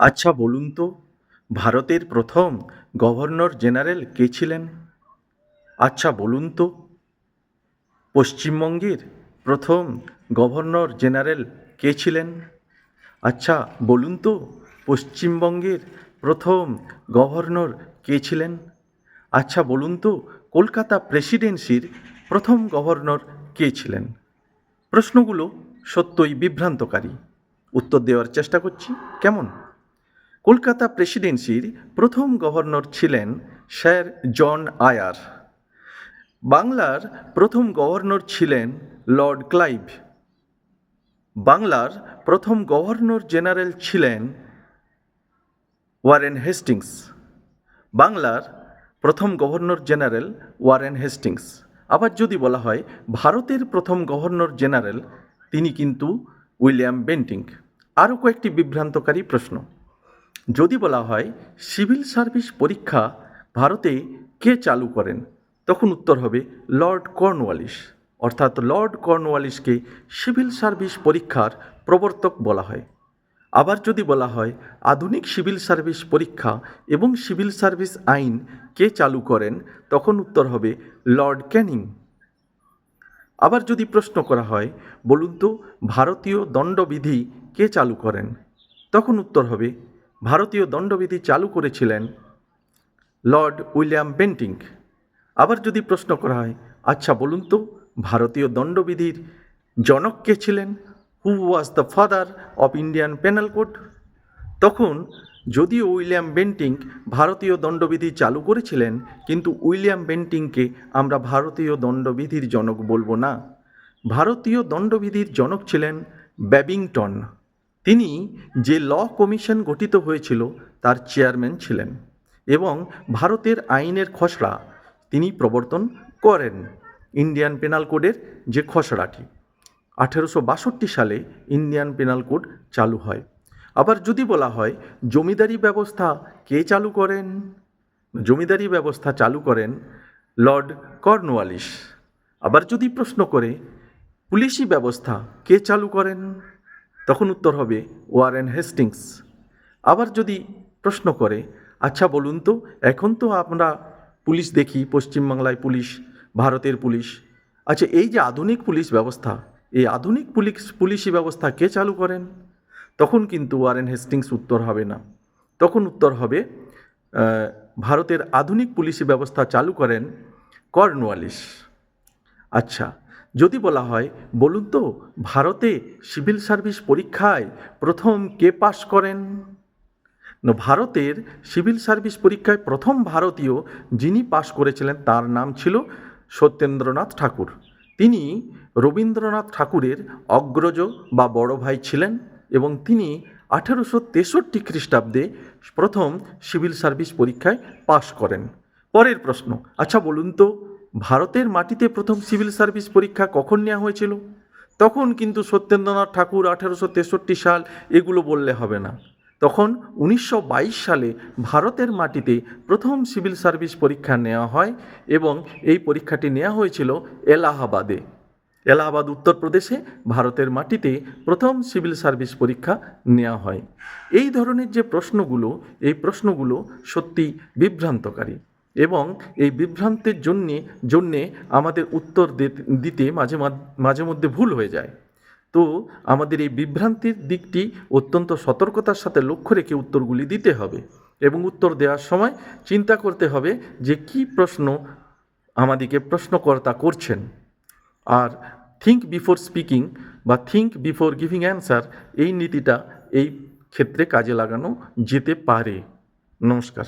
আচ্ছা বলুন তো, ভারতের প্রথম গভর্নর জেনারেল কে ছিলেন? আচ্ছা বলুন তো, পশ্চিমবঙ্গের প্রথম গভর্নর জেনারেল কে ছিলেন? আচ্ছা বলুন তো, পশ্চিমবঙ্গের প্রথম গভর্নর কে ছিলেন? আচ্ছা বলুন তো, কলকাতা প্রেসিডেন্সির প্রথম গভর্নর কে ছিলেন? প্রশ্নগুলো সত্যই বিভ্রান্তকারী। উত্তর দেওয়ার চেষ্টা করছি, কেমন? কলকাতা প্রেসিডেন্সির প্রথম গভর্নর ছিলেন স্যার জন আয়ার। বাংলার প্রথম গভর্নর ছিলেন লর্ড ক্লাইভ। বাংলার প্রথম গভর্নর জেনারেল ছিলেন ওয়ারেন হেস্টিংস। বাংলার প্রথম গভর্নর জেনারেল ওয়ারেন হেস্টিংস। আবার যদি বলা হয় ভারতের প্রথম গভর্নর জেনারেল, তিনি কিন্তু উইলিয়াম বেন্টিং। আরও কয়েকটি বিভ্রান্তকারী প্রশ্ন। যদি বলা হয় সিভিল সার্ভিস পরীক্ষা ভারতে কে চালু করেন, তখন উত্তর হবে লর্ড কর্নওয়ালিস। অর্থাৎ লর্ড কর্নওয়ালিসকে সিভিল সার্ভিস পরীক্ষার প্রবর্তক বলা হয়। আবার যদি বলা হয় আধুনিক সিভিল সার্ভিস পরীক্ষা এবং সিভিল সার্ভিস আইন কে চালু করেন, তখন উত্তর হবে লর্ড ক্যানিং। আবার যদি প্রশ্ন করা হয় বলুন তো ভারতীয় দণ্ডবিধি কে চালু করেন, তখন উত্তর হবে ভারতীয় দণ্ডবিধি চালু করেছিলেন লর্ড উইলিয়াম বেন্টিং। আবার যদি প্রশ্ন করা হয় আচ্ছা বলুন তো ভারতীয় দণ্ডবিধির জনক কে ছিলেন, who was the father of Indian penal code, তখন যদিও উইলিয়াম বেন্টিং ভারতীয় দণ্ডবিধি চালু করেছিলেন, কিন্তু উইলিয়াম বেন্টিংকে আমরা ভারতীয় দণ্ডবিধির জনক বলবো না। ভারতীয় দণ্ডবিধির জনক ছিলেন ব্যাবিংটন। তিনি যে ল কমিশন গঠিত হয়েছিল তার চেয়ারম্যান ছিলেন এবং ভারতের আইনের খসড়া তিনি প্রবর্তন করেন। ইন্ডিয়ান পেনাল কোডের যে খসড়াটি 1862 সালে ইন্ডিয়ান পেনাল কোড চালু হয়। আবার যদি বলা হয় জমিদারি ব্যবস্থা কে চালু করেন, জমিদারি ব্যবস্থা চালু করেন লর্ড কর্নওয়ালিস। আবার যদি প্রশ্ন করে পুলিশি ব্যবস্থা কে চালু করেন, তখন উত্তর হবে ওয়ারেন হেস্টিংস। আবার যদি প্রশ্ন করে আচ্ছা বলুন তো এখন তো আমরা পুলিশ দেখি, পশ্চিমবাংলায় পুলিশ, ভারতের পুলিশ, আচ্ছা এই যে আধুনিক পুলিশ ব্যবস্থা, এই আধুনিক পুলিশি ব্যবস্থা কে চালু করেন, তখন কিন্তু ওয়ারেন হেস্টিংস উত্তর হবে না। তখন উত্তর হবে ভারতের আধুনিক পুলিশি ব্যবস্থা চালু করেন কর্নওয়ালিস। আচ্ছা যদি বলা হয় বলুন তো ভারতে সিভিল সার্ভিস পরীক্ষায় প্রথম কে পাশ করেন, ভারতের সিভিল সার্ভিস পরীক্ষায় প্রথম ভারতীয় যিনি পাশ করেছিলেন তার নাম ছিল সত্যেন্দ্রনাথ ঠাকুর। তিনি রবীন্দ্রনাথ ঠাকুরের অগ্রজ বা বড় ভাই ছিলেন এবং তিনি 1863 খ্রিস্টাব্দে প্রথম সিভিল সার্ভিস পরীক্ষায় পাশ করেন। পরের প্রশ্ন, আচ্ছা বলুন তো ভারতের মাটিতে প্রথম সিভিল সার্ভিস পরীক্ষা কখন নেওয়া হয়েছিল, তখন কিন্তু সত্যেন্দ্রনাথ ঠাকুর 1863 সাল এগুলো বললে হবে না। তখন 1922 সালে ভারতের মাটিতে প্রথম সিভিল সার্ভিস পরীক্ষা নেওয়া হয় এবং এই পরীক্ষাটি নেওয়া হয়েছিল এলাহাবাদে। এলাহাবাদ উত্তরপ্রদেশে ভারতের মাটিতে প্রথম সিভিল সার্ভিস পরীক্ষা নেওয়া হয়। এই ধরনের যে প্রশ্নগুলো, এই প্রশ্নগুলো সত্যি বিভ্রান্তকারী এবং এই বিভ্রান্তের জন্যে আমাদের উত্তর দিতে মাঝে মধ্যে ভুল হয়ে যায়। তো আমাদের এই বিভ্রান্তির দিকটি অত্যন্ত সতর্কতার সাথে লক্ষ্য রেখে উত্তরগুলি দিতে হবে এবং উত্তর দেওয়ার সময় চিন্তা করতে হবে যে কী প্রশ্ন আমাদেরকে প্রশ্নকর্তা করছেন। আর থিঙ্ক বিফোর স্পিকিং বা থিঙ্ক বিফোর গিভিং অ্যান্সার, এই নীতিটা এই ক্ষেত্রে কাজে লাগানো যেতে পারে। নমস্কার।